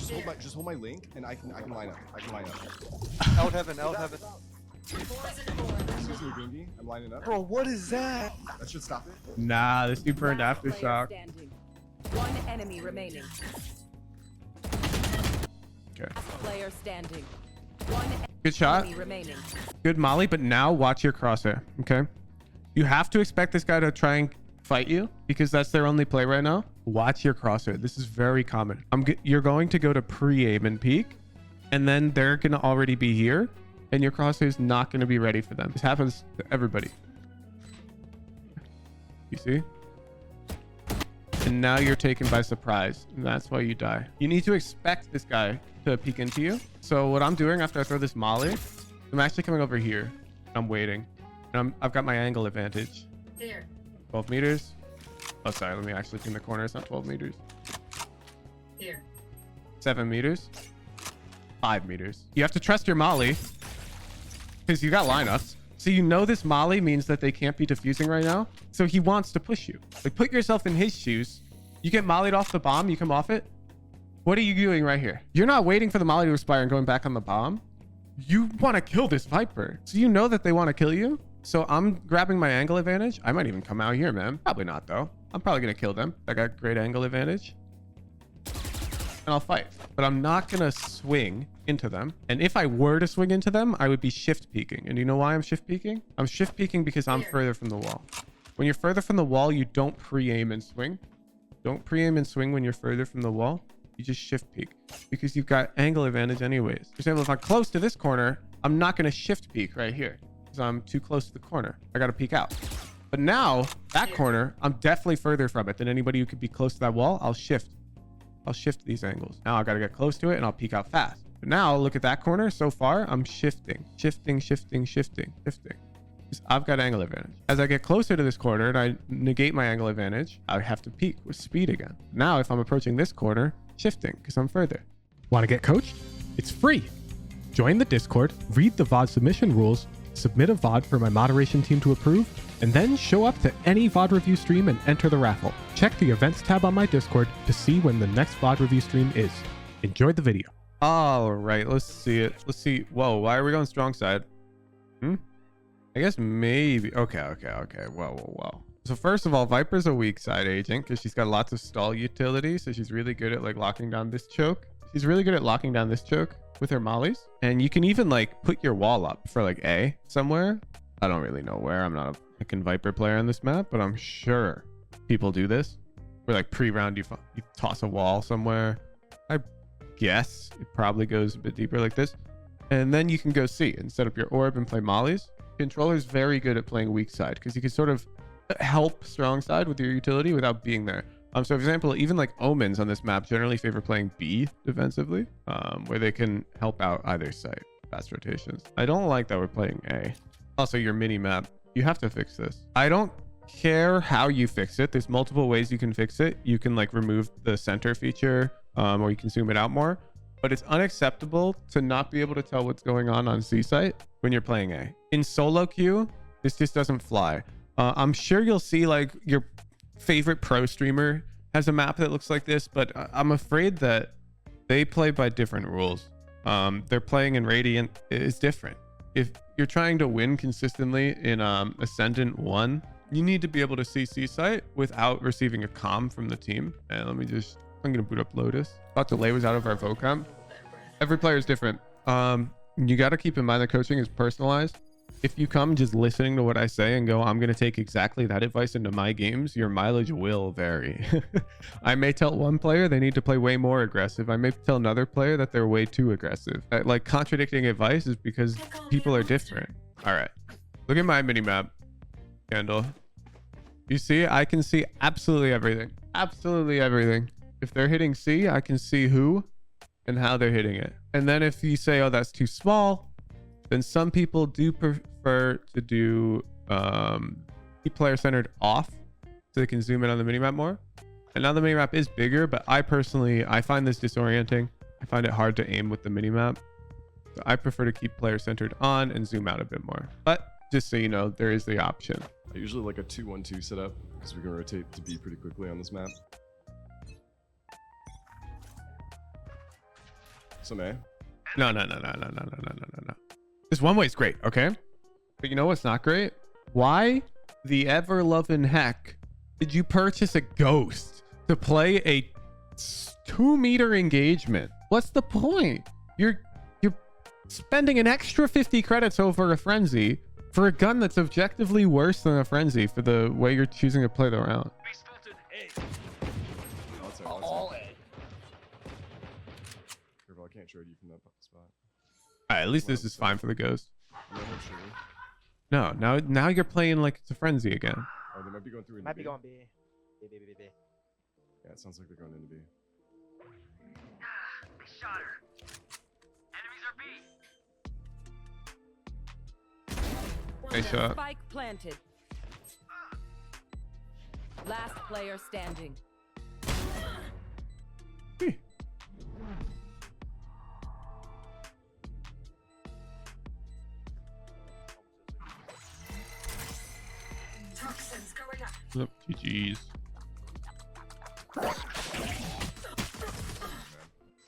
just hold my link, and I can line up. I can line up. Out heaven, out heaven. Excuse me, Green Bee. I'm lining up. Bro, what is that? That should stop it. Nah, this dude burned Last player aftershock. standing. One enemy remaining. Okay. Last player standing. One Good shot. enemy remaining. Good molly, but now watch your crosshair. Okay. You have to expect this guy to try and fight you because that's their only play right now. Watch your crosshair. This is very common. You're going to go to pre-aim and peek, and then they're going to already be here, and your crosshair is not going to be ready for them. This happens to everybody. You see? And now you're taken by surprise, and that's why you die. You need to expect this guy to peek into you. So what I'm doing after I throw this molly, I'm actually coming over here. I'm waiting. And I've got my angle advantage. Here. 12 meters. Oh, sorry. Let me actually clean the corner. It's not 12 meters. Here. 7 meters. 5 meters. You have to trust your molly because you got lineups. So you know this molly means that they can't be defusing right now. So he wants to push you. Like, put yourself in his shoes. You get mollied off the bomb. You come off it. What are you doing right here? You're not waiting for the molly to expire and going back on the bomb. You want to kill this Viper. So you know that they want to kill you. So I'm grabbing my angle advantage. I might even come out here, man. Probably not, though. I'm probably going to kill them. I got great angle advantage. And I'll fight. But I'm not going to swing into them. And if I were to swing into them, I would be shift peeking. And you know why I'm shift peeking? I'm shift peeking because I'm further from the wall. When you're further from the wall, you don't pre-aim and swing. Don't pre-aim and swing when you're further from the wall. You just shift peek because you've got angle advantage anyways. For example, if I'm close to this corner, I'm not going to shift peek right here because I'm too close to the corner. I got to peek out. But now that corner, I'm definitely further from it than anybody who could be close to that wall. I'll shift these angles. Now I got to get close to it and I'll peek out fast. But now look at that corner. So far, I'm shifting. Because I've got angle advantage. As I get closer to this corner and I negate my angle advantage, I have to peek with speed again. Now, if I'm approaching this corner, shifting because I'm further. Want to get coached? It's free. Join the Discord, read the VOD submission rules, submit a VOD for my moderation team to approve, and then show up to any VOD review stream and enter the raffle. Check the events tab on my Discord to see when the next VOD review stream is. Enjoy the video. All right, let's see it. Let's see. Whoa, why are we going strong side? I guess maybe. Okay. Whoa. So first of all, Viper's a weak side agent because she's got lots of stall utility. So she's really good at like locking down this choke. She's really good at locking down this choke with her mollies. And you can even like put your wall up for like A somewhere. I don't really know where. I'm not a fucking Viper player on this map, but I'm sure people do this. Where like pre-round you toss a wall somewhere. I guess it probably goes a bit deeper like this. And then you can go C and set up your orb and play mollies. Controller's very good at playing weak side because you can sort of help strong side with your utility without being there. So for example, even like omens on this map generally favor playing B defensively, where they can help out either side. Fast rotations. I don't like that we're playing A. Also, your mini map, you have to fix this. I don't care how you fix it. There's multiple ways you can fix it. You can like remove the center feature, or you can zoom it out more. But it's unacceptable to not be able to tell what's going on C site when you're playing A. In solo queue, this just doesn't fly. I'm sure you'll see like your favorite pro streamer has a map that looks like this, but I'm afraid that they play by different rules. They're playing in Radiant is different. If you're trying to win consistently in Ascendant 1, you need to be able to see C site without receiving a comm from the team. And I'm gonna boot up Lotus. Thought delay was out of our vocam. Every player is different. You got to keep in mind that coaching is personalized. If you come just listening to what I say and go, I'm going to take exactly that advice into my games, your mileage will vary. I may tell one player they need to play way more aggressive. I may tell another player that they're way too aggressive. Like contradicting advice is because people are different. All right. Look at my mini map, Candle. You see, I can see absolutely everything. Absolutely everything. If they're hitting C, I can see who and how they're hitting it. And then if you say, oh, that's too small, then some people do prefer to do keep player centered off so they can zoom in on the minimap more. And now the minimap is bigger, but I find this disorienting. I find it hard to aim with the minimap. So I prefer to keep player centered on and zoom out a bit more. But just so you know, there is the option. I usually like a 2-1-2 setup because we can rotate to B pretty quickly on this map. Some A. No. This one way is great, okay? But you know what's not great? Why the ever-loving heck did you purchase a ghost to play a 2-meter engagement? What's the point? You're spending an extra 50 credits over a frenzy for a gun that's objectively worse than a frenzy for the way you're choosing to play the round. All A. Careful, I can't trade you from that spot. Alright, at least this is fine for the ghost. No, no trade. No, now you're playing like it's a frenzy again. Oh, they might be going through into Might be B. going B. B. Yeah, it sounds like they're going into B. Nice shot. Spike planted. Last player standing. Toxins going up. Look, GG's.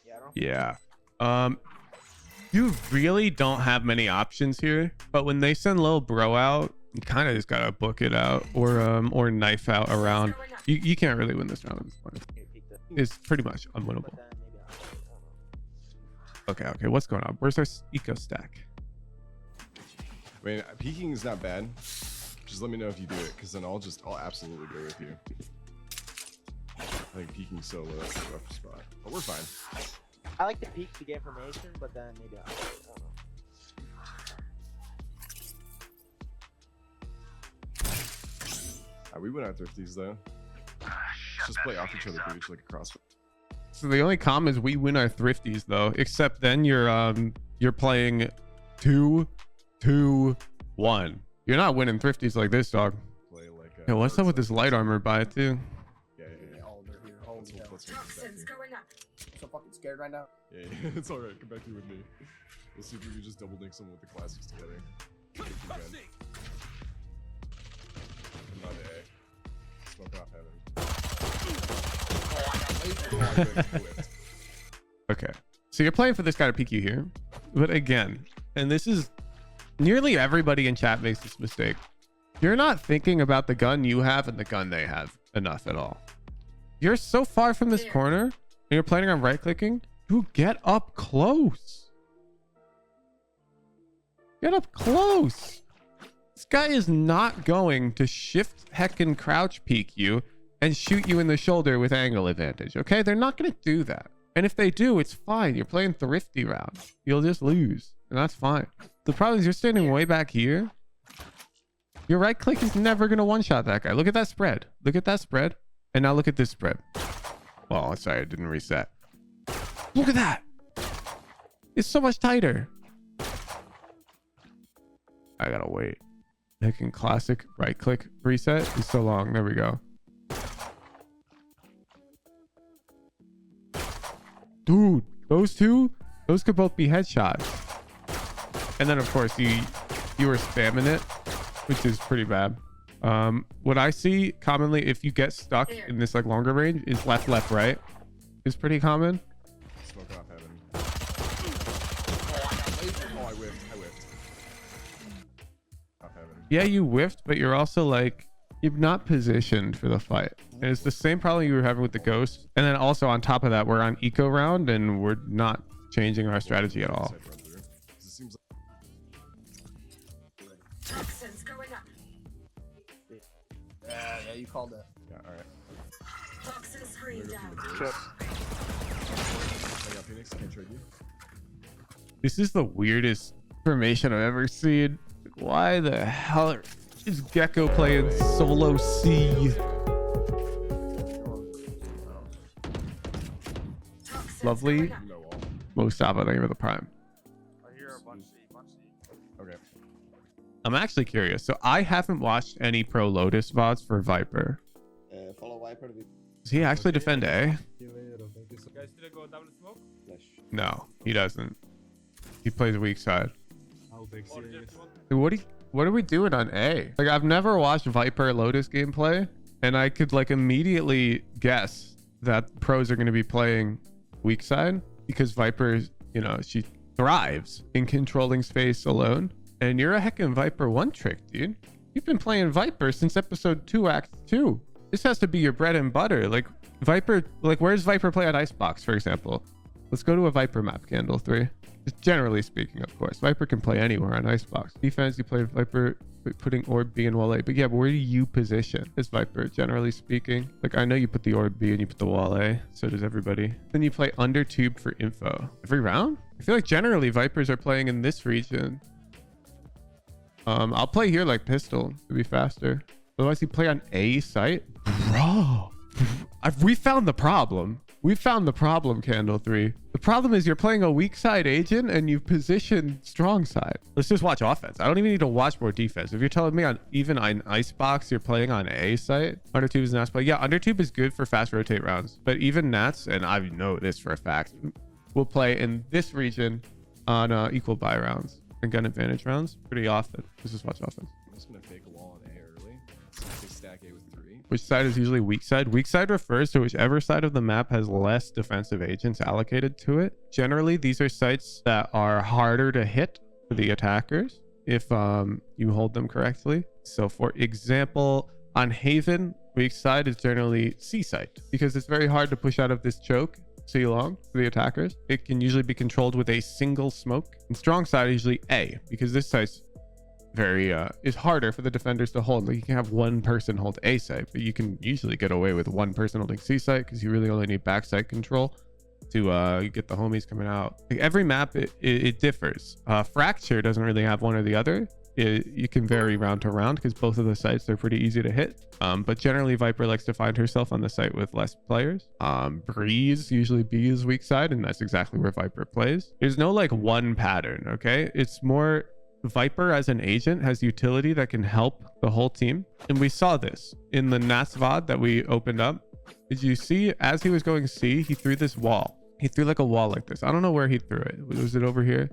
Yeah, I don't. Yeah. You really don't have many options here, but when they send little bro out, you kind of just gotta book it out or knife out around. You can't really win this round at this point. It's pretty much unwinnable. Okay, what's going on? Where's our eco stack? I mean, peeking is not bad. Just let me know if you do it, because then I'll absolutely go with you. I think peeking solo, that's a rough spot. But we're fine. I like to peek to get information, but then maybe I don't know. We went out thrifties though. Let's just play off each other boots like a crosshair. So the only com is we win our thrifties though, except then you're playing 2-2-1. You're not winning thrifties like this, dog. Play like Yo, what's up with this light armor buy too? Yeah. All over here. Holy Let's hell. make it back Toxins here. going up. I'm so fucking scared right now. Yeah, it's alright. Come back here with me. We'll see if we can just double dink someone with the classics together. If we can. Come on, A. Smoke off heaven. Oh, I whipped. Okay. So you're playing for this guy to peek you here. But again, and this is nearly everybody in chat makes this mistake. You're not thinking about the gun you have and the gun they have enough at all. You're so far from this corner and you're planning on right clicking. You get up close. Get up close. This guy is not going to shift heckin' crouch peek you and shoot you in the shoulder with angle advantage. Okay, they're not going to do that. And if they do, it's fine. You're playing thrifty round. You'll just lose, and that's fine. The problem is you're standing way back here. Your right click is never going to one-shot that guy. Look at that spread. Look at that spread. And now look at this spread. Well, sorry, I didn't reset. Look at that. It's so much tighter. I gotta wait. Heckin' classic right click reset is so long. There we go. Dude, those could both be headshots. And then of course you were spamming it, which is pretty bad. What I see commonly if you get stuck in this like longer range is left, right is pretty common. Smoke off heaven. Oh, I whiffed. Off heaven. Yeah, you whiffed, but you're also like, you're not positioned for the fight. And it's the same problem you were having with the ghost. And then also on top of that, we're on eco round and we're not changing our strategy at all. It seems like Toxins going up. Yeah, you called it. yeah, alright. Toxin screen down. I got Phoenix, can't trade you. This is the weirdest formation I've ever seen. Why the hell is Gecko playing solo C? Toxins Lovely. going up. No wall. Most of it, the prime. I hear a bunch C. Okay. I'm actually curious. So I haven't watched any Pro Lotus VODs for Viper. Follow Viper with Does he actually defend A? Guys, did I go down the smoke? flash. No, he doesn't. He plays weak side. Or just What one? are we doing on A? Like I've never watched Viper Lotus gameplay, and I could like immediately guess that pros are going to be playing weak side because Viper you know, she thrives in controlling space alone. And you're a heckin' Viper one trick, dude. You've been playing Viper since episode 2, Act 2. This has to be your bread and butter. Like Viper, like where's Viper play on Icebox, for example? Let's go to a Viper map, Candle 3. Just generally speaking, of course. Viper can play anywhere on Icebox. Defense, you play Viper putting Orb B and Wall A. But yeah, but where do you position as Viper, generally speaking? Like I know you put the Orb B and you put the Wall A. So does everybody. Then you play under tube for info. Every round? I feel like generally Vipers are playing in this region. I'll play here like pistol to be faster. Otherwise, you play on A site. Bro, we found the problem. We found the problem, Candle 3. The problem is you're playing a weak side agent and you've positioned strong side. Let's just watch offense. I don't even need to watch more defense. If you're telling me on even on Icebox, you're playing on A site, Undertube is Nats play. Yeah, Undertube is good for fast rotate rounds. But even Nats, and I know this for a fact, will play in this region on equal buy rounds and gun advantage rounds pretty often. Let's just watch offense. I'm just gonna fake a wall on A early. Stack A with 3. Which side is usually weak side? Weak side refers to whichever side of the map has less defensive agents allocated to it. Generally, these are sites that are harder to hit for the attackers if you hold them correctly. So for example, on Haven, weak side is generally C site because it's very hard to push out of this choke C long for the attackers. It can usually be controlled with a single smoke. And strong side is usually A because this site's very is harder for the defenders to hold. Like you can have one person hold A site, but you can usually get away with one person holding C site because you really only need backside control to get the homies coming out. Like every map it differs. Fracture doesn't really have one or the other. You can vary round to round because both of the sites are pretty easy to hit. But generally Viper likes to find herself on the site with less players. Breeze, usually B is weak side, and that's exactly where Viper plays. There's no like one pattern, okay? It's more Viper as an agent has utility that can help the whole team. And we saw this in the Nats VOD that we opened up. Did you see as he was going C, he threw this wall. He threw like a wall like this. I don't know where he threw it. Was it over here?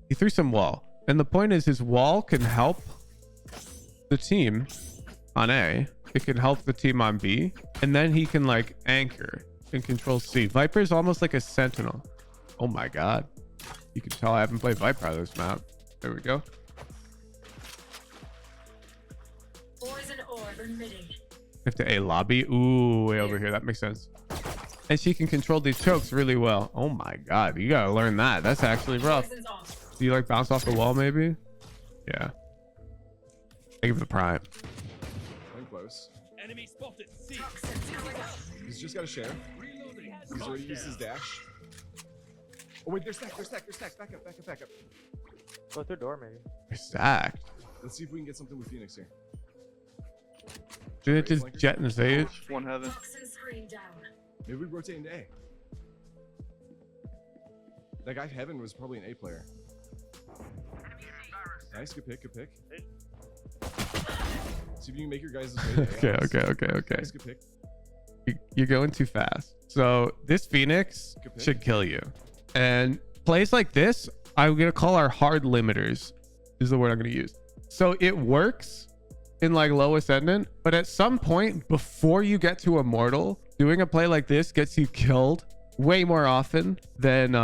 He threw some wall. And the point is his wall can help the team on A. It can help the team on B. And then he can like anchor and control C. Viper is almost like a sentinel. Oh my God. You can tell I haven't played Viper on this map. There we go. Poison orb emitting. If to A lobby. Ooh, way over here. That makes sense. And she can control these chokes really well. Oh my God. You gotta learn that. That's actually rough. Poison's off. Do you like bounce off the wall maybe? Yeah. I give it the prime. I'm close. Enemy spotted. C. Toxins going up. He's just got a share. He's already used his dash. Oh wait, they're stacked. Back up. Go through door, maybe. They're stacked. Let's see if we can get something with Phoenix here. Did it just jet in Sage? One heaven. Toxin screen down. Maybe we rotate into A. That guy Heaven was probably an A player. Nice, good pick. See if you can make your guys' way to A. Okay. Nice, good pick. You're going too fast. So this Phoenix Good pick. should kill you. And plays like this, I'm going to call our hard limiters is the word I'm going to use. So it works in like low ascendant, but at some point before you get to Immortal, doing a play like this gets you killed way more often than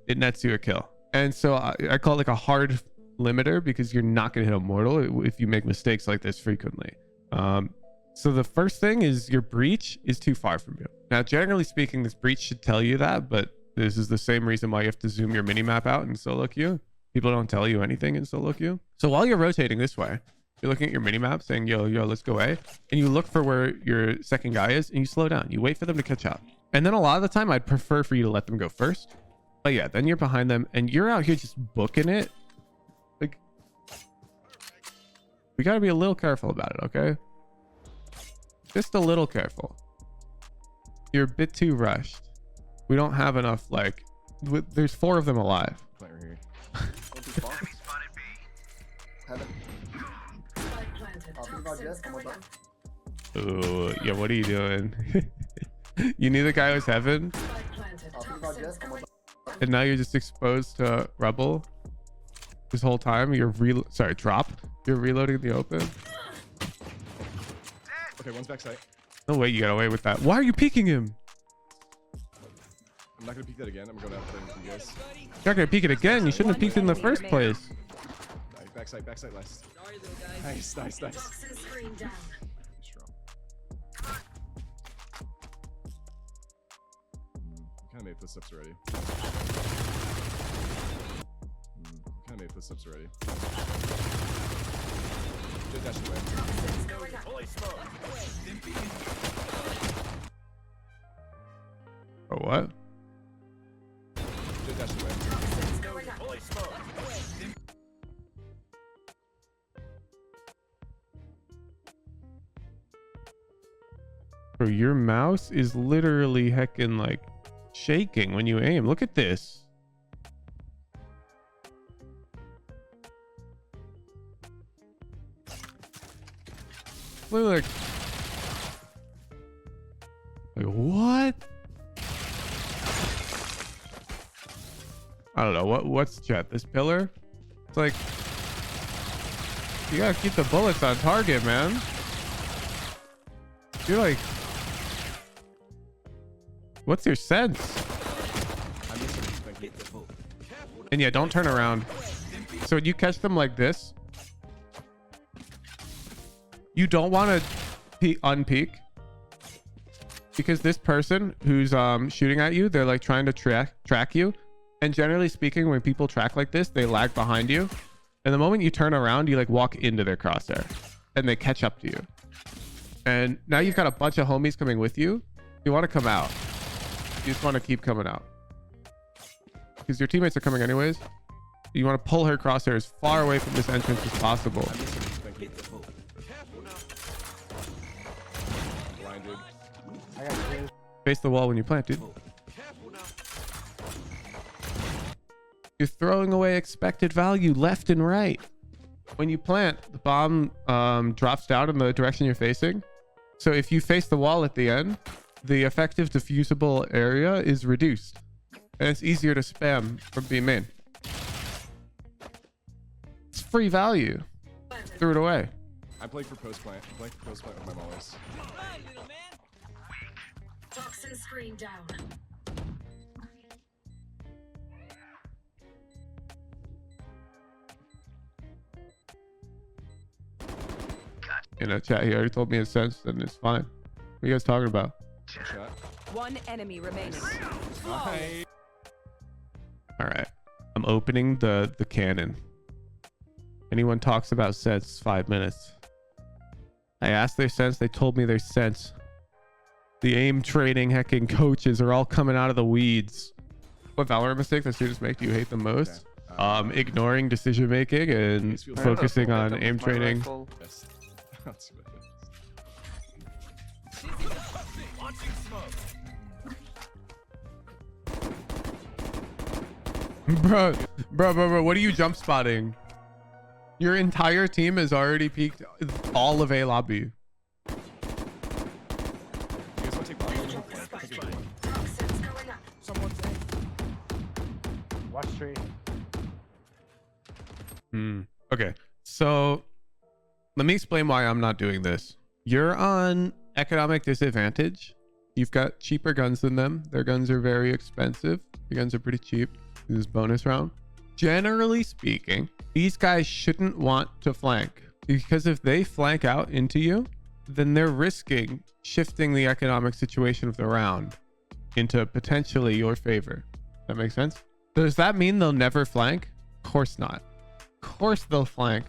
it nets you a kill. And so I call it like a hard limiter because you're not going to hit Immortal if you make mistakes like this frequently. So the first thing is your breach is too far from you. Now, generally speaking, this breach should tell you that, but this is the same reason why you have to zoom your mini map out in solo queue. People don't tell you anything in solo queue. So while you're rotating this way, you're looking at your mini map saying, yo, let's go A. And you look for where your second guy is and you slow down. You wait for them to catch up. And then a lot of the time, I'd prefer for you to let them go first. But yeah, then you're behind them and you're out here just booking it. Like, we got to be a little careful about it, okay? Just a little careful. You're a bit too rushed. We don't have enough, like, there's 4 of them alive. Player here. Heaven. Spike planted. Toxins going up. Ooh, yeah, what are you doing? You knew the guy was Heaven, Spike planted. Toxins going up. and now you're just exposed to Rebel. This whole time, you're drop. You're reloading the open. Okay, one's backside. No way you got away with that. Why are you peeking him? I'm not gonna peek that again. I'm gonna go down with you guys. You're not gonna peek it again. You shouldn't have peeked in the first place. Nice. Backside last. Nice. Toxin screen down. Strong. Kind of made footsteps already. Kind of made footsteps already. Good dash away. Toxins going up. Oh, what? Good dash away. Toxins going up. Bro, your mouse is literally heckin' like shaking when you aim. Look at this. Look, like what? I don't know what's chat. This pillar? It's like you gotta keep the bullets on target, man. You're like, what's your sense? And yeah, don't turn around. So when you catch them like this, you don't want to unpeak, because this person who's shooting at you, they're like trying to track you. And generally speaking, when people track like this, they lag behind you. And the moment you turn around, you like walk into their crosshair and they catch up to you. And now you've got a bunch of homies coming with you. You want to come out. You just want to keep coming out, because your teammates are coming anyways. You want to pull her crosshair as far away from this entrance as possible. Blinded. I got two. Face the wall when you plant, dude. You're throwing away expected value left and right. When you plant, the bomb drops down in the direction you're facing. So if you face the wall at the end, the effective diffusable area is reduced. And it's easier to spam from B main. It's free value. Threw it away. I'm playing for post plant. I'm playing for post plant with my mollies. Toxin screen down. You know, chat, he already told me his sense, and it's fine. What are you guys talking about? Shot. One enemy remaining. Nice. All right. I'm opening the cannon. Anyone talks about sense, 5 minutes. I asked their sense. They told me their sense. The aim training hecking coaches are all coming out of the weeds. What Valorant mistake does students make do you hate the most? Okay. Ignoring decision making and focusing on aim training. Yes. Let's see what it Bro, what are you jump spotting? Your entire team has already peaked all of A lobby. You guys want to take bomb? Toxins going up. Someone's Watch tree. Okay, so let me explain why I'm not doing this. You're on economic disadvantage. You've got cheaper guns than them. Their guns are very expensive. Your guns are pretty cheap. This is bonus round. Generally speaking, these guys shouldn't want to flank, because if they flank out into you, then they're risking shifting the economic situation of the round into potentially your favor. That makes sense? Does that mean they'll never flank? Of course not. Of course they'll flank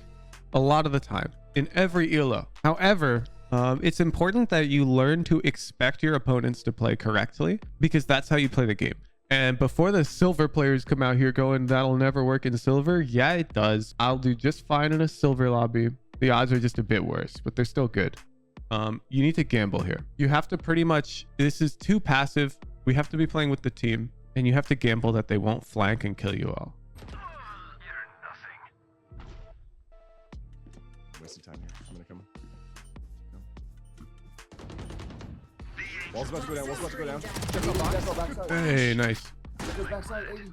a lot of the time in every elo. However, it's important that you learn to expect your opponents to play correctly, because that's how you play the game. And before the silver players come out here going, that'll never work in silver. Yeah, it does. I'll do just fine in a silver lobby. The odds are just a bit worse, but they're still good. You need to gamble here. You have to pretty much, this is too passive. We have to be playing with the team, and you have to gamble that they won't flank and kill you all. Wasting time here. I'm gonna come. Wall's about to go down. Wall's about to go down. Deco backside. Hey, nice. Deco's backside, 80.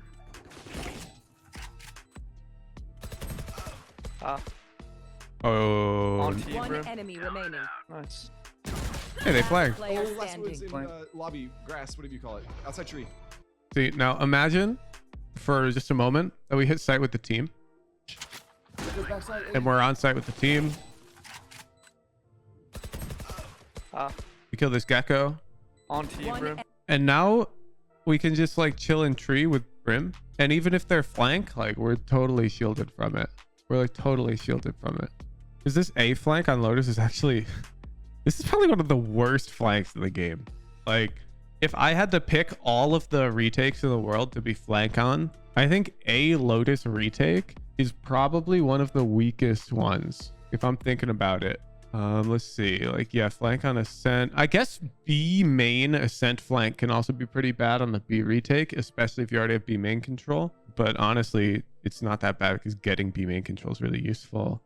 Oh, One enemy remaining. Nice. hey, they flanked. Player Oh, last one's standing. in lobby, grass, whatever you call it. Outside tree. See, now imagine for just a moment that we hit site with the team Goes backside, 80. and we're on site with the team. We kill this gecko. On team, One bro. And now we can just like chill in tree with Brim. And even if they're flank, like we're totally shielded from it. We're like totally shielded from it. Is this A flank on Lotus is actually, this is probably one of the worst flanks in the game. Like if I had to pick all of the retakes in the world to be flank on, I think A Lotus retake is probably one of the weakest ones if I'm thinking about it. Let's see, like, yeah, flank on Ascent. I guess B main Ascent flank can also be pretty bad on the B retake, especially if you already have B main control. But honestly, it's not that bad because getting B main control is really useful.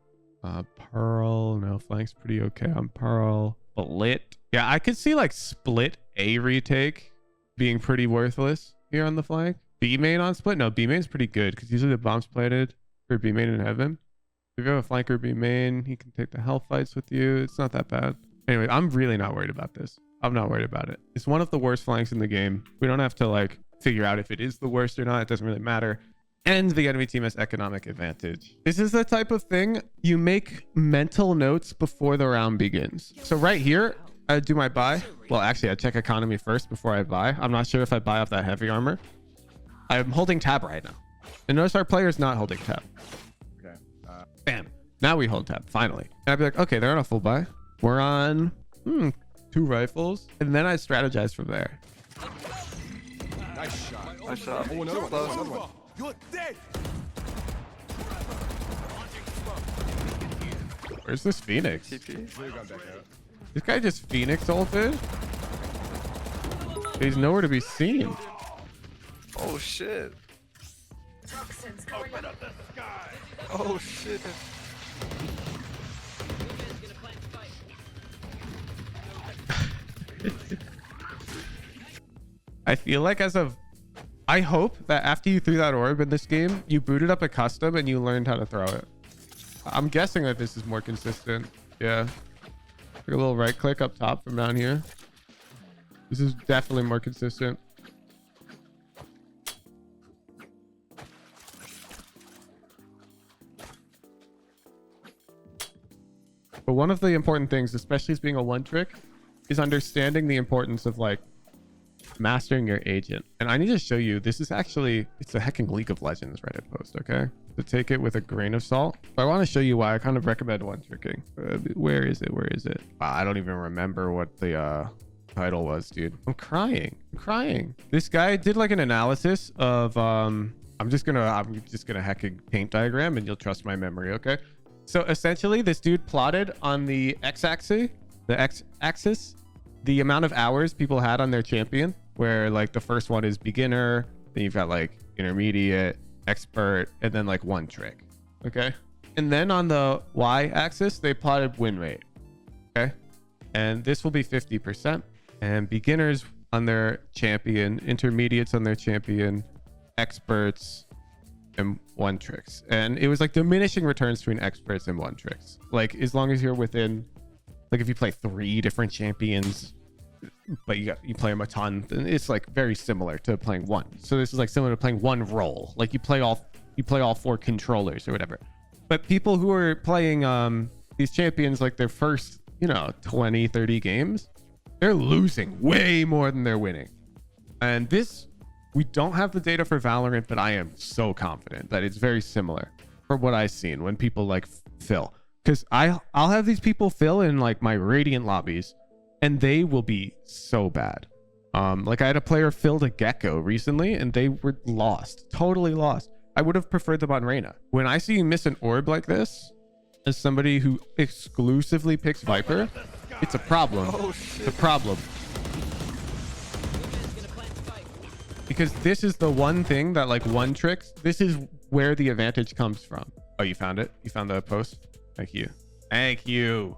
Pearl, no, flank's pretty okay on Pearl. Split. Yeah, I could see like split A retake being pretty worthless here on the flank. B main on split? No, B main's pretty good because usually the bomb's planted for B main in heaven. If you have a flanker B main, he can take the hell fights with you. It's not that bad. Anyway, I'm really not worried about this. I'm not worried about it. It's one of the worst flanks in the game. We don't have to like figure out if it is the worst or not. It doesn't really matter. And the enemy team has economic advantage. This is the type of thing you make mental notes before the round begins. So right here, I do my buy. Well, actually, I check economy first before I buy. I'm not sure if I buy off that heavy armor. I'm holding tab right now. And notice our player's not holding tab. Okay. Bam. Now we hold tab, finally. And I'd be like, okay, they're on a full buy. We're on 2 rifles. And then I strategize from there. Nice shot. Nice shot. Oh, another one. Close. Another one. You're dead. Where's this Phoenix? TP. Really got back out. This guy just Phoenix ulted? He's nowhere to be seen. Oh shit. Toxins going up. Oh shit. I feel like I hope that after you threw that orb in this game, you booted up a custom and you learned how to throw it. I'm guessing that this is more consistent. Yeah. Like a little right click up top from down here. This is definitely more consistent. But one of the important things, especially as being a one trick, is understanding the importance of like mastering your agent. And I need to show you, this is actually, it's a hecking League of Legends Reddit post, okay? So take it with a grain of salt. But I want to show you why I kind of recommend one tricking. Where is it? Where is it? Wow, I don't even remember what the title was, dude. I'm crying. This guy did like an analysis of I'm just gonna hecking paint diagram and you'll trust my memory, okay? So essentially this dude plotted on the x-axis, the amount of hours people had on their champion, where like the first one is beginner, then you've got like intermediate, expert, and then like one trick. Okay. And then on the y-axis, they plotted win rate. Okay. And this will be 50%. And beginners on their champion, intermediates on their champion, experts, and one tricks. And it was like diminishing returns between experts and one tricks. Like as long as you're within, like if you play 3 different champions, but you play them a ton, then it's like very similar to playing one. So this is like similar to playing one role. Like you play all 4 controllers or whatever. But people who are playing these champions, like their first, 20, 30 games, they're losing way more than they're winning. And this, we don't have the data for Valorant, but I am so confident that it's very similar from what I've seen when people like fill. Because I'll have these people fill in like my Radiant lobbies and they will be so bad. Like I had a player filled a Gecko recently and they were lost, totally lost. I would have preferred them on Reyna. When I see you miss an orb like this, as somebody who exclusively picks Viper, it's a problem. Oh shit. It's a problem. Because this is the one thing that like one tricks, this is where the advantage comes from. Oh, you found it? You found the post? Thank you. Thank you.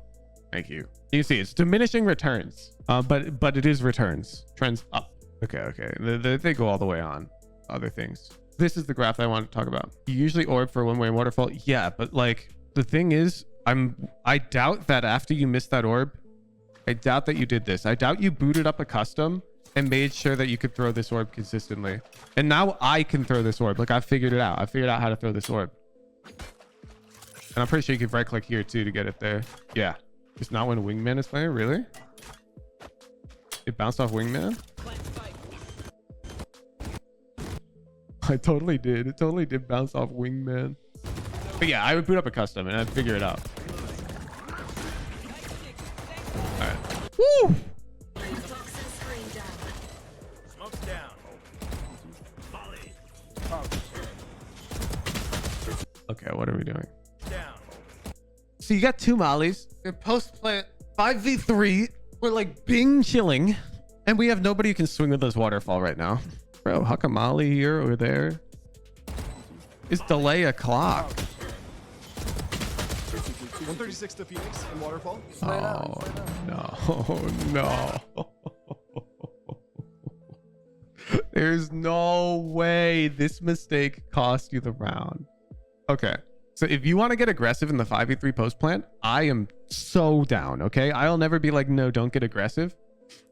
Thank you. You can see it's diminishing returns, but it is returns. Trends up. Okay. They go all the way on. Other things. This is the graph I want to talk about. You usually orb for one-way waterfall. Yeah, but like the thing is, I doubt that after you missed that orb, I doubt that you did this. I doubt you booted up a custom and made sure that you could throw this orb consistently. And now I can throw this orb. Like, I figured it out. I figured out how to throw this orb. And I'm pretty sure you can right click here too to get it there. Yeah. It's not when Wingman is playing, really? It bounced off Wingman? I totally did. It totally did bounce off Wingman. But yeah, I would boot up a custom and I'd figure it out. Alright. Woo! Smoke's down. Okay, what are we doing? Down. So you got 2 mollies. You're post plant 5v3. We're like Bing chilling. And we have nobody who can swing with this waterfall right now. Bro, how come molly here or there? Is delay a clock? 136 to Phoenix in waterfall. Oh, no. There's no way this mistake cost you the round. Okay. So if you want to get aggressive in the 5v3 post plant, I am so down. Okay. I'll never be like, no, don't get aggressive.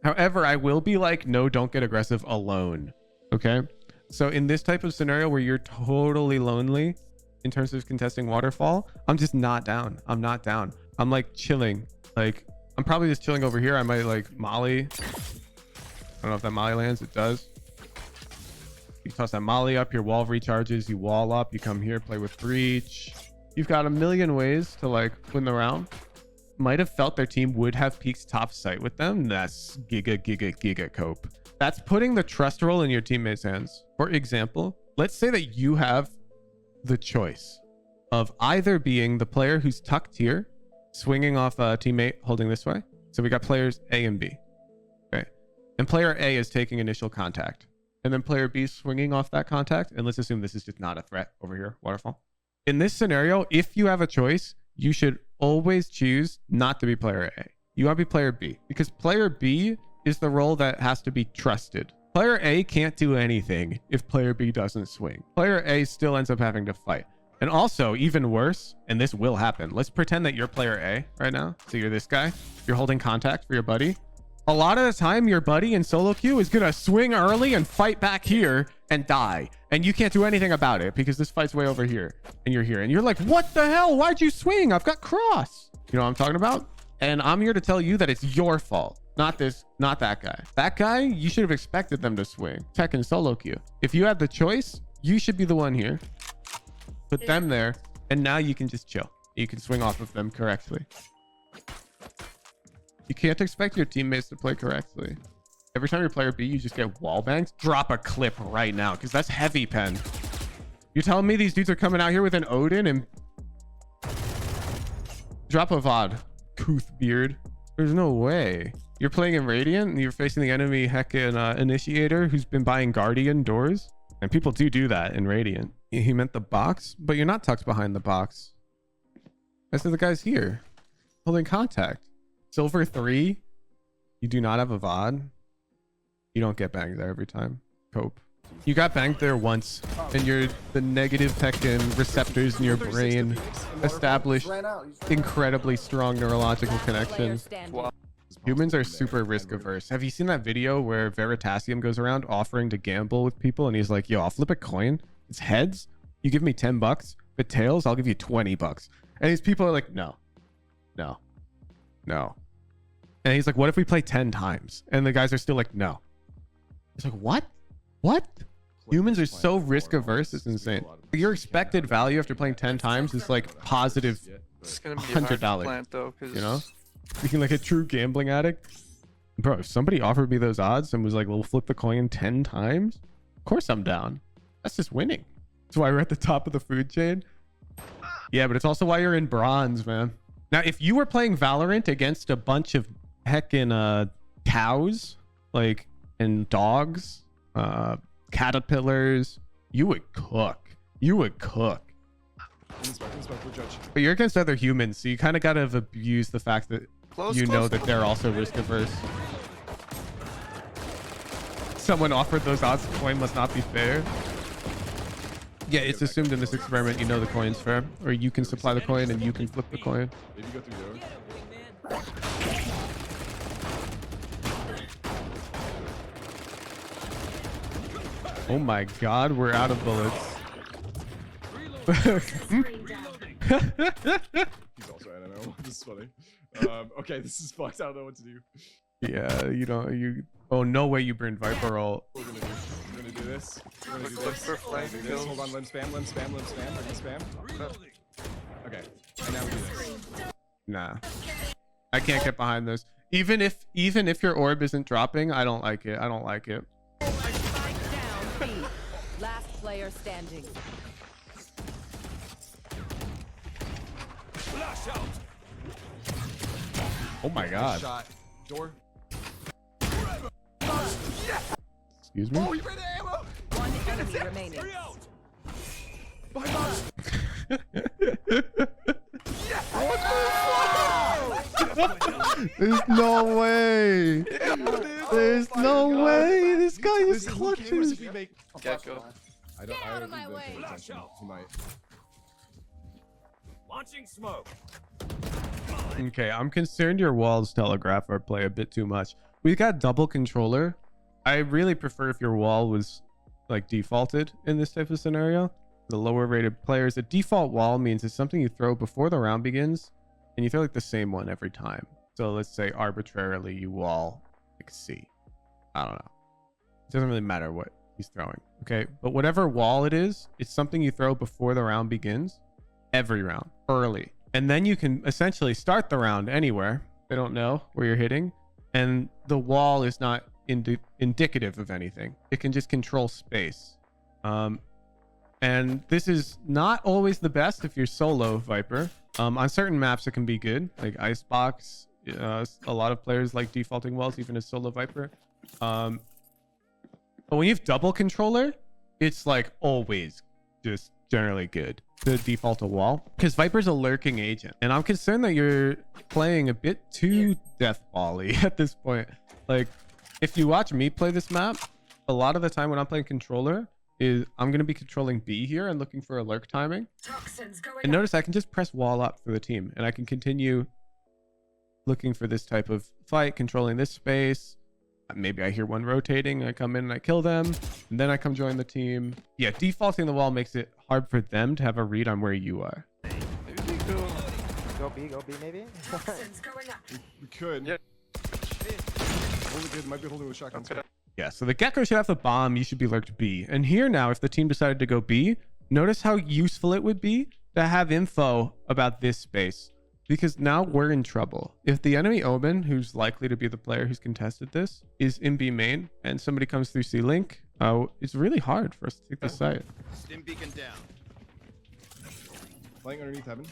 However, I will be like, no, don't get aggressive alone. Okay. So in this type of scenario where you're totally lonely in terms of contesting waterfall, I'm just not down. I'm not down. I'm like chilling. Like, I'm probably just chilling over here. I might like molly. I don't know if that molly lands. It does. You toss that molly up, your wall recharges, you wall up, you come here, play with breach. You've got a million ways to like win the round. Might have felt their team would have peaks top sight with them. That's giga cope. That's putting the trust roll in your teammates' hands. For example, let's say that you have the choice of either being the player who's tucked here, swinging off a teammate holding this way. So we got players A and B. Okay. And player A is taking initial contact. And then player B swinging off that contact. And let's assume this is just not a threat over here, waterfall. In this scenario, if you have a choice, you should always choose not to be player A. You want to be player B because player B is the role that has to be trusted. Player A can't do anything if player B doesn't swing. Player A still ends up having to fight. And also, even worse, and this will happen. Let's pretend that you're player A right now. So you're this guy. You're holding contact for your buddy. A lot of the time, your buddy in solo queue is going to swing early and fight back here and die. And you can't do anything about it because this fight's way over here. And you're here. And you're like, what the hell? Why'd you swing? I've got cross. You know what I'm talking about? And I'm here to tell you that it's your fault. Not that guy. That guy, you should have expected them to swing. Tech and solo queue. If you had the choice, you should be the one here. Put them there. And now you can just chill. You can swing off of them correctly. You can't expect your teammates to play correctly. Every time you're player B, you just get wall bangs. Drop a clip right now, because that's heavy pen. You're telling me these dudes are coming out here with an Odin and... Drop a VOD. Couth beard. There's no way. You're playing in Radiant, and you're facing the enemy heckin' Initiator, who's been buying Guardian doors. And people do that in Radiant. He meant the box, but you're not tucked behind the box. I said the guy's here. Holding contact. Silver 3, you do not have a VOD. You don't get banged there every time. Cope. You got banged there once, and the negative heckin' receptors in your brain established incredibly strong neurological connections. Humans are super risk averse. Have you seen that video where Veritasium goes around offering to gamble with people, and he's like, yo, I'll flip a coin. It's heads. You give me 10 bucks. If it tails, I'll give you 20 bucks. And these people are like, no. And he's like, what if we play 10 times? And the guys are still like, no. He's like, what? Humans are so risk averse. It's insane. Your expected value after playing 10 times is like positive It's gonna be hard to $100. plant though, because You know? Speaking like a true gambling addict. Bro, if somebody offered me those odds and was like, we'll flip the coin 10 times, of course I'm down. That's just winning. That's why we're at the top of the food chain. Yeah, but it's also why you're in bronze, man. Now, if you were playing Valorant against a bunch of heckin' cows, like, and dogs, caterpillars, you would cook. But you're against other humans, so you kind of gotta abuse the fact that you know that they're also risk averse. Someone offered those odds, the coin must not be fair. Yeah, it's assumed in this experiment you know the coin's fair, or you can supply the coin and you can flip the coin. Maybe go through there. Oh my god, we're out of bullets. Screen down. He's also, I don't know. This is funny. Okay, this is fucked. I don't know what to do. Yeah, you oh no way you burned Viper ult. What we're gonna do? We're gonna do this. We're gonna do Look this. for We're flank gonna do this. kills. Hold on, limb spam, limb spam, limb spam. We're gonna spam. Okay. And now we do this. Nah. I can't get behind this. Even if your orb isn't dropping, I don't like it. I don't like it. Spike down B. Last player standing. Flash out. Oh my god. Shot. Door. Excuse me? Oh, you ran out of ammo! One enemy remaining. Three out. There's no way. There's no way. This guy is Who cares clutching. if we make... Gecko. I don't think they'll pay attention. He might. Launching smoke. Okay, I'm concerned your walls telegraph our play a bit too much. We've got double controller. I really prefer if your wall was like defaulted in this type of scenario. The lower rated players, a default wall means it's something you throw before the round begins and you throw like the same one every time. So let's say arbitrarily you wall like C. I don't know. It doesn't really matter what he's throwing. Okay, but whatever wall it is, it's something you throw before the round begins every round early. And then you can essentially start the round anywhere. They don't know where you're hitting. And the wall is not indicative of anything. It can just control space. And this is not always the best if you're solo Viper. On certain maps, it can be good, like Icebox. A lot of players like defaulting walls, even as solo Viper. But when you have double controller, it's like always just generally good to default a wall, because Viper's a lurking agent, and I'm concerned that you're playing a bit too deathball-y at this point. Like, if you watch me play this map, a lot of the time when I'm playing controller is I'm going to be controlling B here and looking for a lurk timing. Toxins going And up. notice I can just press wall up for the team, and I can continue looking for this type of fight, controlling this space. Maybe I hear one rotating, I come in and I kill them, and then I come join the team. Yeah, defaulting the wall makes it hard for them to have a read on where you are. Maybe we go. Go B maybe. Toxins going up. We could. Yeah. Holding good. Might be holding with shotgun. Okay. Yeah, so the Gecko should have the bomb, you should be lurked B. And here now, if the team decided to go B, notice how useful it would be to have info about this space. Because now we're in trouble. If the enemy Omen, who's likely to be the player who's contested this, is in B main, and somebody comes through C-Link, it's really hard for us to take the site. Stim beacon down. Playing underneath heaven.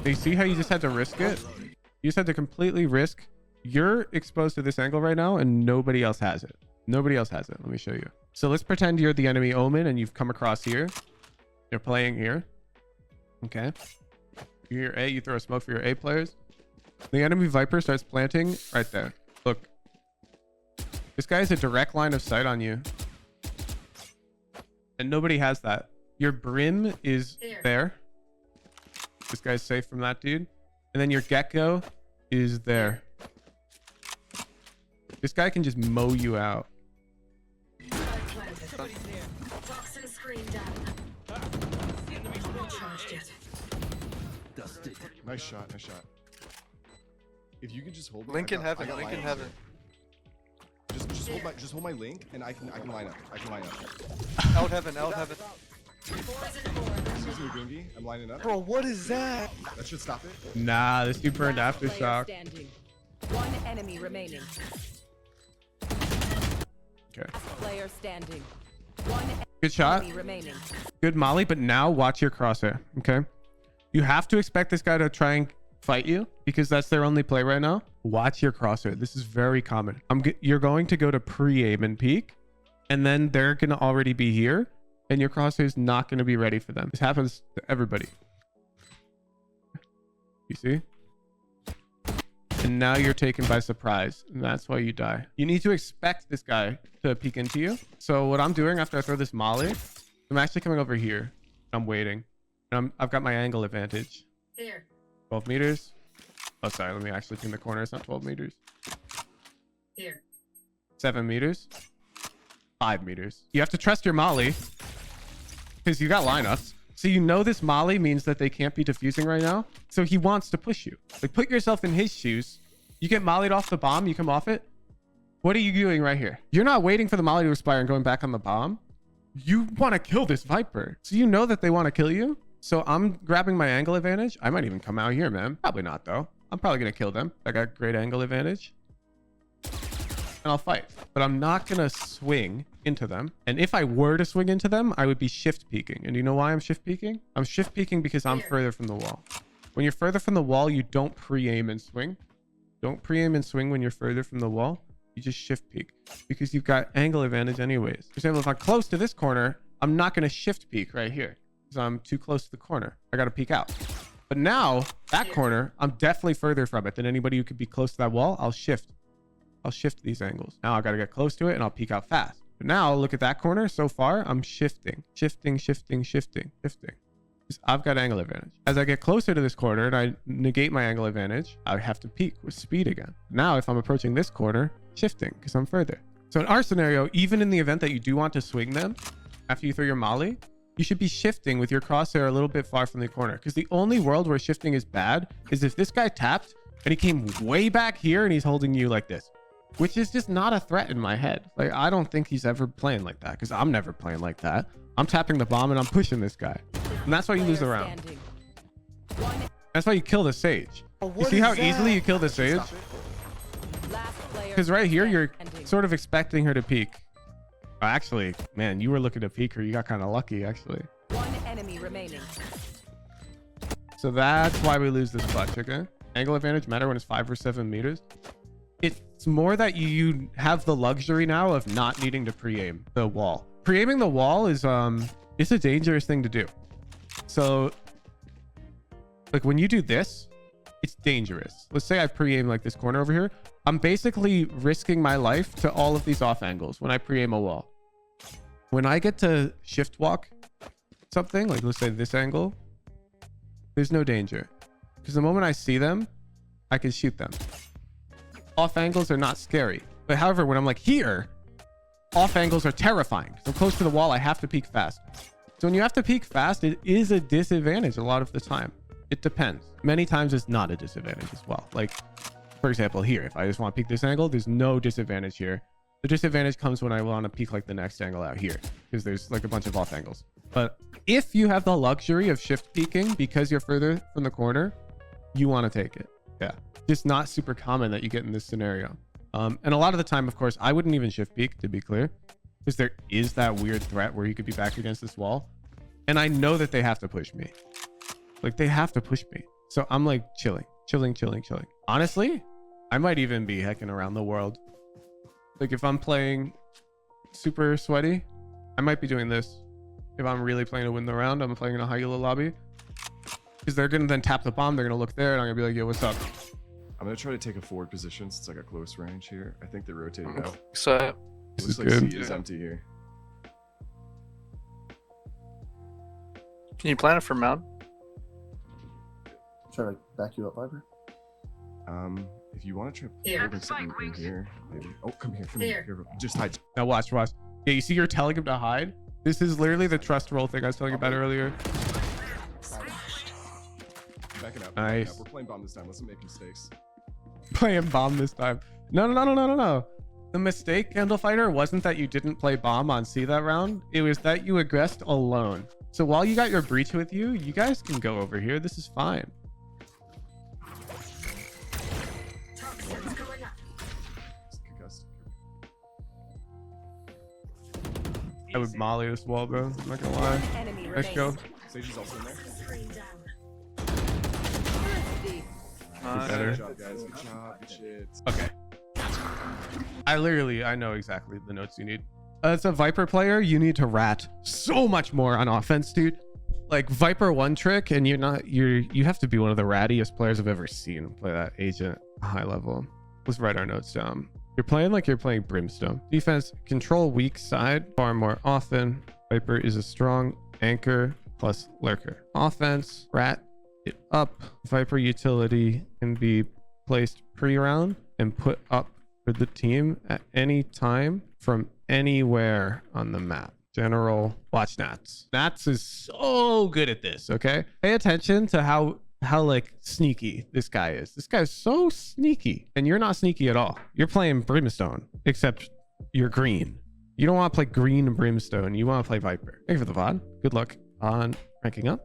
You see how you just had to risk it? You just had to completely risk. You're exposed to this angle right now, and nobody else has it. Nobody else has it. Let me show you. So let's pretend you're the enemy Omen, and you've come across here. You're playing here. Okay. You're A, you throw a smoke for your A players. The enemy Viper starts planting right there. Look. This guy has a direct line of sight on you. And nobody has that. Your brim is there. This guy's safe from that dude. And then your Gecko is there. This guy can just mow you out. Toxin screen down. Not charged yet. Nice shot. Nice shot. If you could just hold. Link in I heaven. got Link in line heaven. Just hold my link, and I can line up. I can line up. Out heaven. Out heaven. Poison orb. Excuse me, Goongi. I'm lining up. Bro, what is that? That should stop it. Nah, this dude burned Last player aftershock. standing. One enemy remaining. Okay. Player standing. One Good shot. enemy remaining. Good molly, but now watch your crosshair. Okay. You have to expect this guy to try and fight you because that's their only play right now. Watch your crosshair. This is very common. You're going to go to pre-aim and peek, and then they're going to already be here, and your crosshair is not going to be ready for them. This happens to everybody. You see? And now you're taken by surprise, and that's why you die. You need to expect this guy to peek into you. So what I'm doing after I throw this molly, I'm actually coming over here. I'm waiting. And I've got my angle advantage. Here. 12 meters. Oh, sorry. Let me actually pin the corner. It's not 12 meters. Here. 7 meters. 5 meters. You have to trust your molly because you got lineups. So you know this molly means that they can't be defusing right now. So he wants to push you. Like, put yourself in his shoes. You get mollied off the bomb. You come off it. What are you doing right here? You're not waiting for the molly to expire and going back on the bomb. You want to kill this Viper. So you know that they want to kill you. So I'm grabbing my angle advantage. I might even come out here, man. Probably not, though. I'm probably going to kill them. I got great angle advantage. And I'll fight. But I'm not going to swing into them. And if I were to swing into them, I would be shift peeking. And you know why I'm shift peeking? I'm shift peeking because I'm further from the wall. When you're further from the wall, you don't pre-aim and swing. Don't pre-aim and swing when you're further from the wall. You just shift peek because you've got angle advantage anyways. For example, if I'm close to this corner, I'm not going to shift peek right here because I'm too close to the corner. I got to peek out. But now that corner, I'm definitely further from it than anybody who could be close to that wall. I'll shift these angles. Now I got to get close to it and I'll peek out fast. But now look at that corner. So far, I'm shifting. Because I've got angle advantage. As I get closer to this corner and I negate my angle advantage, I have to peek with speed again. Now, if I'm approaching this corner, shifting because I'm further. So in our scenario, even in the event that you do want to swing them after you throw your molly, you should be shifting with your crosshair a little bit far from the corner. Because the only world where shifting is bad is if this guy tapped and he came way back here and he's holding you like this, which is just not a threat in my head. Like, I don't think he's ever playing like that because I'm never playing like that. I'm tapping the bomb and I'm pushing this guy. And that's why you lose the round. That's why you kill the Sage. You see how easily you kill the Sage? Because right here, you're sort of expecting her to peek. Actually, man, you were looking to peek her. You got kind of lucky, actually. One enemy remaining. So that's why we lose this clutch, okay? Angle advantage matter when it's 5 or 7 meters. It's more that you have the luxury now of not needing to pre-aim the wall. Pre-aiming the wall is it's a dangerous thing to do. So like when you do this, it's dangerous. Let's say I pre-aim like this corner over here. I'm basically risking my life to all of these off angles when I pre-aim a wall. When I get to shift walk something, like let's say this angle, there's no danger. Because the moment I see them, I can shoot them. Off angles are not scary. But however, when I'm like here, off angles are terrifying. So close to the wall, I have to peek fast. So when you have to peek fast, it is a disadvantage a lot of the time. It depends. Many times it's not a disadvantage as well. Like, for example, here, if I just want to peek this angle, there's no disadvantage here. The disadvantage comes when I want to peek like the next angle out here because there's like a bunch of off angles. But if you have the luxury of shift peeking because you're further from the corner, you want to take it. Yeah. Just not super common that you get in this scenario. And a lot of the time, of course, I wouldn't even shift peek, to be clear, because there is that weird threat where you could be back against this wall. And I know that they have to push me. Like, they have to push me. So I'm like chilling. Honestly, I might even be hecking around the world. Like, if I'm playing super sweaty, I might be doing this. If I'm really playing to win the round, I'm playing in a high elo lobby. Because they're going to then tap the bomb. They're going to look there, and I'm going to be like, yo, what's up? I'm going to try to take a forward position since I got close range here. I think they're rotating out. So It looks like good. C is empty here. can you plan it for mount? Try to back you up, Viper. If you want to try Here. holding something in here, maybe. Oh, come here. Here. Just hide. Now watch. Yeah, you see you're telling him to hide? This is literally the trust roll thing I was telling you about earlier. Backing up. Nice. We're playing bomb this time. Let's not make mistakes. Playing bomb this time. No. The mistake, Candle Fighter, wasn't that you didn't play bomb on C that round. It was that you aggressed alone. So while you got your breach with you, you guys can go over here. This is fine. Concussed. I would molly this wall, bro. I'm not gonna lie. One enemy Let's go. remaining. Sage is also in there. Better. Good job, guys. Good job. Good shit. Okay. I know exactly the notes you need. As a Viper player, you need to rat so much more on offense, dude. Like Viper one trick, and you have to be one of the rattiest players I've ever seen play that agent high level. Let's write our notes down. You're playing like you're playing Brimstone. Defense, control weak side far more often. Viper is a strong anchor plus lurker. Offense, rat it up. Viper utility can be placed pre-round and put up for the team at any time from anywhere on the map. General, watch Nats. Nats is so good at this, okay? Pay attention to how like sneaky this guy is. This guy's so sneaky, and you're not sneaky at all. You're playing Brimstone, except you're green. You don't want to play green and Brimstone. You want to play Viper. Thank you for the VOD. Good luck on ranking up.